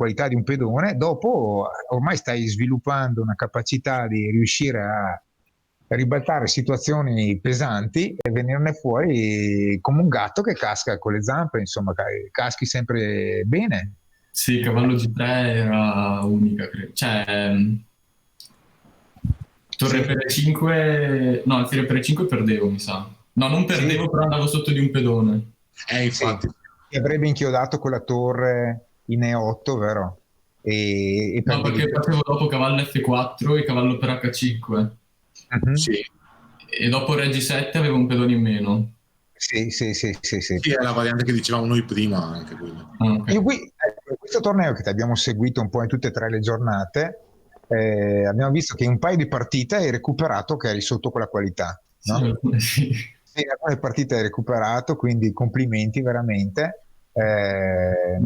qualità di un pedone, dopo ormai stai sviluppando una capacità di riuscire a ribaltare situazioni pesanti e venirne fuori come un gatto che casca con le zampe, insomma, caschi sempre bene. Sì, cavallo G3 era unica, credo. Cioè, torre Sì, per 5, no, alfiere per 5 perdevo, mi sa. No, non sì, perdevo, però andavo sotto di un pedone. sì. Infatti. Ti avrebbe inchiodato con la torre in E8, vero? E No, perdevi. perché facevo dopo cavallo F4 e cavallo per H5. Mhm. Sì, E dopo re G7 avevo un pedone in meno. Sì, sì, sì, sì, sì. sì, è la variante che dicevamo noi prima anche quella. Ah, ok. Io qui, ecco, questo torneo che ti abbiamo seguito un po' in tutte e tre le giornate, abbiamo visto che in un paio di partite hai recuperato che eri sotto quella qualità, Sì, no? alcune sì. Sì, in alcune partite hai recuperato, quindi complimenti veramente. Grazie.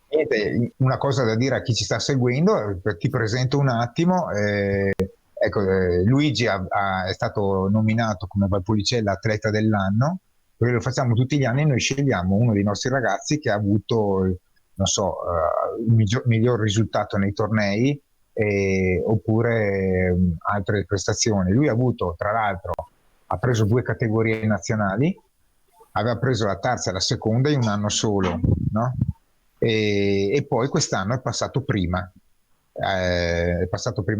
Niente, una cosa da dire a chi ci sta seguendo, ti presento un attimo. Ecco, Luigi è stato nominato come Valpolicella atleta dell'anno, perché lo facciamo tutti gli anni, noi scegliamo uno dei nostri ragazzi che ha avuto, non so, il miglior risultato nei tornei oppure altre prestazioni. Lui ha avuto, tra l'altro, ha preso 2 categorie nazionali, aveva preso la terza e la seconda in un anno solo, no? E poi quest'anno è passato prima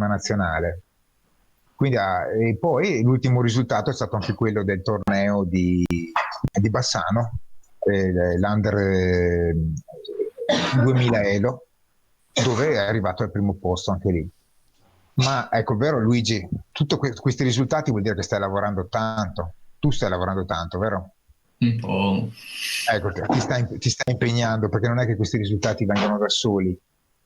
nazionale. Quindi, e poi l'ultimo risultato è stato anche quello del torneo di Bassano, l'Under 2000 Elo, dove è arrivato al primo posto anche lì. Ma ecco, vero Luigi, tutti questi risultati vuol dire che stai lavorando tanto. Tu stai lavorando tanto, vero? Un po'. Ecco, ti stai impegnando perché non è che questi risultati vengono da soli.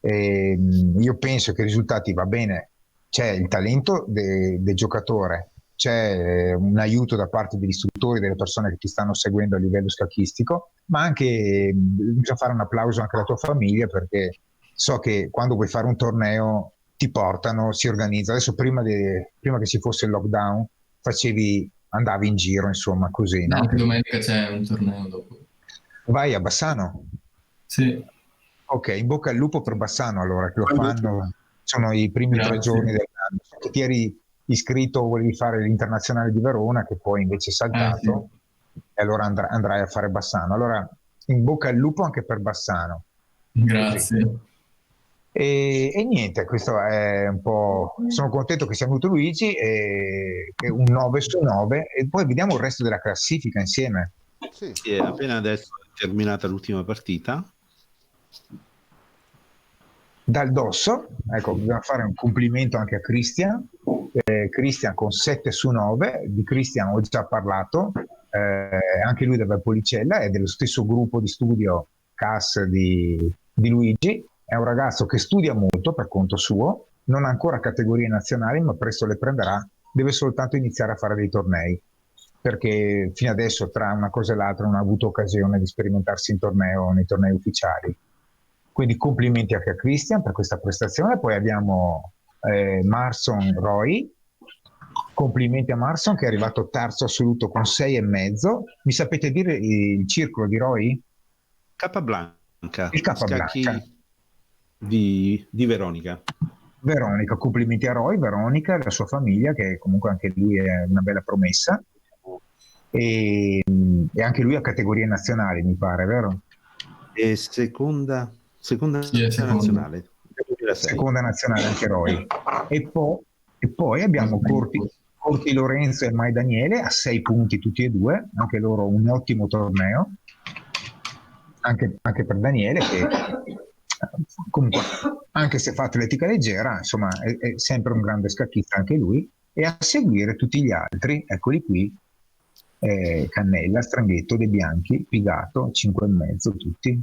Io penso che i risultati va bene, c'è il talento del giocatore, c'è un aiuto da parte degli istruttori, delle persone che ti stanno seguendo a livello scacchistico, ma anche bisogna fare un applauso anche alla tua famiglia perché so che quando vuoi fare un torneo ti portano, si organizza. Adesso prima che ci fosse il lockdown andavi in giro, insomma, così, no? Anche domenica c'è un torneo dopo. Vai a Bassano. Sì, Ok, in bocca al lupo per Bassano allora, che lo fanno, sono i primi 3 giorni grazie. dell'anno. So che ti eri iscritto, volevi fare l'internazionale di Verona, che poi invece è Sì, saltato, e allora andrai a fare Bassano. Allora, in bocca al lupo anche per Bassano. Così. grazie. E niente, questo è un po'. Sono contento che sia venuto Luigi, che un 9 su 9, e poi vediamo il resto della classifica insieme. Sì, Sì, è appena adesso è terminata l'ultima partita. Dal Dosso, ecco, bisogna fare un complimento anche a Christian. Christian con 7 su 9, di Christian ho già parlato, anche lui da Valpolicella, è dello stesso gruppo di studio CAS di Luigi, è un ragazzo che studia molto per conto suo, non ha ancora categorie nazionali, ma presto le prenderà, deve soltanto iniziare a fare dei tornei, perché fino adesso tra una cosa e l'altra non ha avuto occasione di sperimentarsi nei tornei ufficiali. Quindi complimenti anche a Christian per questa prestazione. Poi abbiamo Marson Roy. Complimenti a Marson che è arrivato terzo assoluto con 6,5. Mi sapete dire il circolo di Roy? Capablanca, Il scacchi Capablanca. di Veronica. Veronica, complimenti a Roy, Veronica e la sua famiglia, che comunque anche lui è una bella promessa. E anche lui ha categorie nazionali, mi pare, vero? E seconda Sì, è secondo. nazionale del 2006. Seconda nazionale anche Roy. E poi abbiamo Corti Lorenzo e Mai Daniele a 6 punti tutti e due, anche loro un ottimo torneo, anche per Daniele che comunque, anche se fa atletica leggera, insomma è sempre un grande scacchista anche lui, e a seguire tutti gli altri, eccoli qui, Cannella, Stranghetto, De Bianchi, Pigato, 5,5 tutti.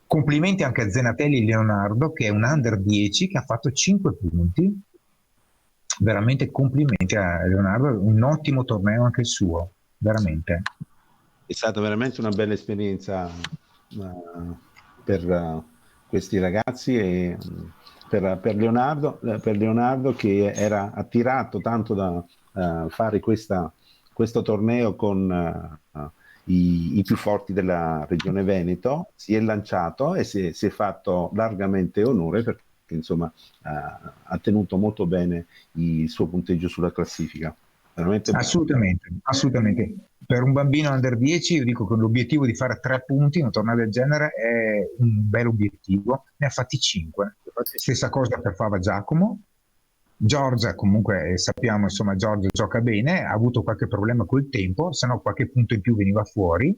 Complimenti anche a Zenatelli Leonardo che è un under 10 che ha fatto 5 punti. Veramente complimenti a Leonardo, un ottimo torneo anche il suo, veramente. È stata veramente una bella esperienza per questi ragazzi e per Leonardo che era attirato tanto da fare questo torneo con i più forti della regione Veneto, si è lanciato e si è fatto largamente onore perché insomma ha tenuto molto bene il suo punteggio sulla classifica. Veramente Assolutamente, assolutamente. Per un bambino under 10 io dico che l'obiettivo di fare 3 punti in un torneo del genere è un bel obiettivo, ne ha fatti 5. Stessa cosa per Fava Giacomo. Giorgia comunque sappiamo, insomma, Giorgia gioca bene, ha avuto qualche problema col tempo, se no qualche punto in più veniva fuori.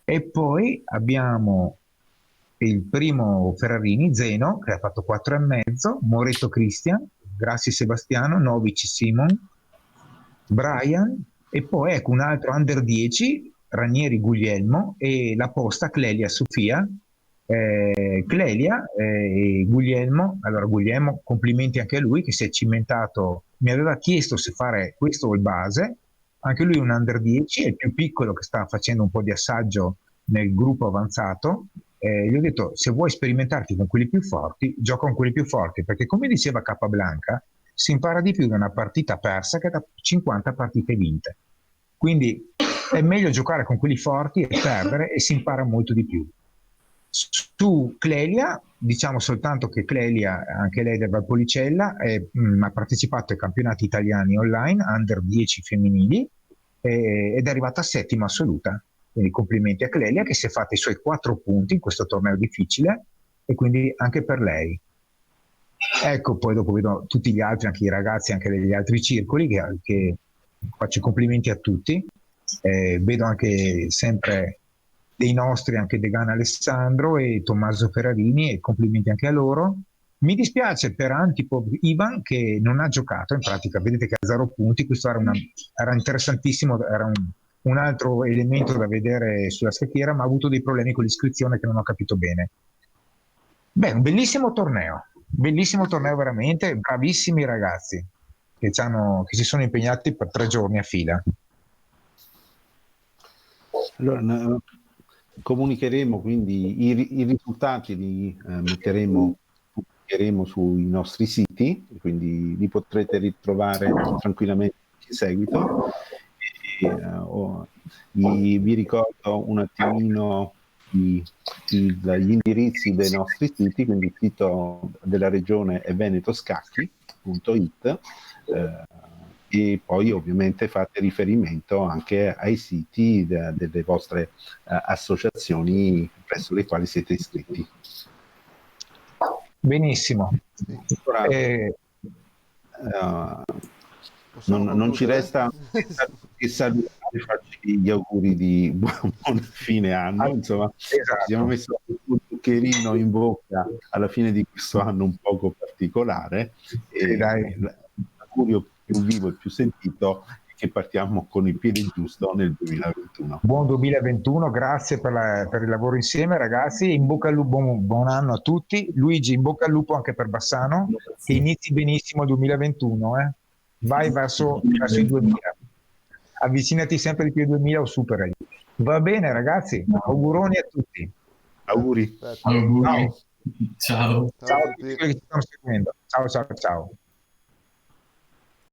E poi abbiamo il primo Ferrarini, Zeno, che ha fatto 4,5, Moretto Cristian, Grassi Sebastiano, Novici Simon, Brian, e poi ecco un altro under 10, Ranieri Guglielmo, e la posta Clelia Sofia. Clelia e Guglielmo, allora Guglielmo, complimenti anche a lui che si è cimentato, mi aveva chiesto se fare questo o il base, anche lui un under 10, è il più piccolo che sta facendo un po' di assaggio nel gruppo avanzato. Gli ho detto, se vuoi sperimentarti con quelli più forti, gioca con quelli più forti, perché come diceva Capablanca, si impara di più da una partita persa che da 50 partite vinte. Quindi è meglio giocare con quelli forti e perdere, e si impara molto di più. Su Clelia, diciamo soltanto che Clelia, anche lei del Valpolicella, ha partecipato ai campionati italiani online, under 10 femminili, ed è arrivata settima assoluta. Quindi complimenti a Clelia che si è fatta i suoi 4 punti in questo torneo difficile, e quindi anche per lei. Ecco, poi dopo vedo tutti gli altri, anche i ragazzi anche degli altri circoli, che faccio i complimenti a tutti. Vedo anche sempre dei nostri, anche Degan Alessandro e Tommaso Ferrarini, e complimenti anche a loro. Mi dispiace per Antipov Ivan che non ha giocato, in pratica vedete che ha 0 punti, questo era interessantissimo, era un altro elemento da vedere sulla scacchiera, ma ha avuto dei problemi con l'iscrizione che non ho capito bene. Beh, un bellissimo torneo veramente, bravissimi ragazzi che si sono impegnati per 3 giorni a fila. Allora, comunicheremo quindi i risultati, li pubblicheremo sui nostri siti, quindi li potrete ritrovare tranquillamente in seguito. Vi ricordo un attimino gli indirizzi dei nostri siti, quindi il sito della regione è venetoscacchi.it, e poi ovviamente fate riferimento anche ai siti delle vostre associazioni presso le quali siete iscritti. Benissimo. Non ci resta che salutare e farci gli auguri di buon fine anno. Insomma, esatto. Ci siamo messi un zuccherino in bocca alla fine di questo anno un poco particolare, e l'augurio più vivo e più sentito è che partiamo con il piede giusto nel 2021. Buon 2021, grazie per il lavoro insieme ragazzi, in bocca al lupo, buon anno a tutti. Luigi, in bocca al lupo anche per Bassano, che inizi benissimo il 2021, vai verso i 2000, avvicinati sempre di più ai 2000 o superali. Va bene ragazzi, auguroni a tutti. Auguri. Auguri. Ciao. Ciao a tutti quelli che ci stanno seguendo. Ciao.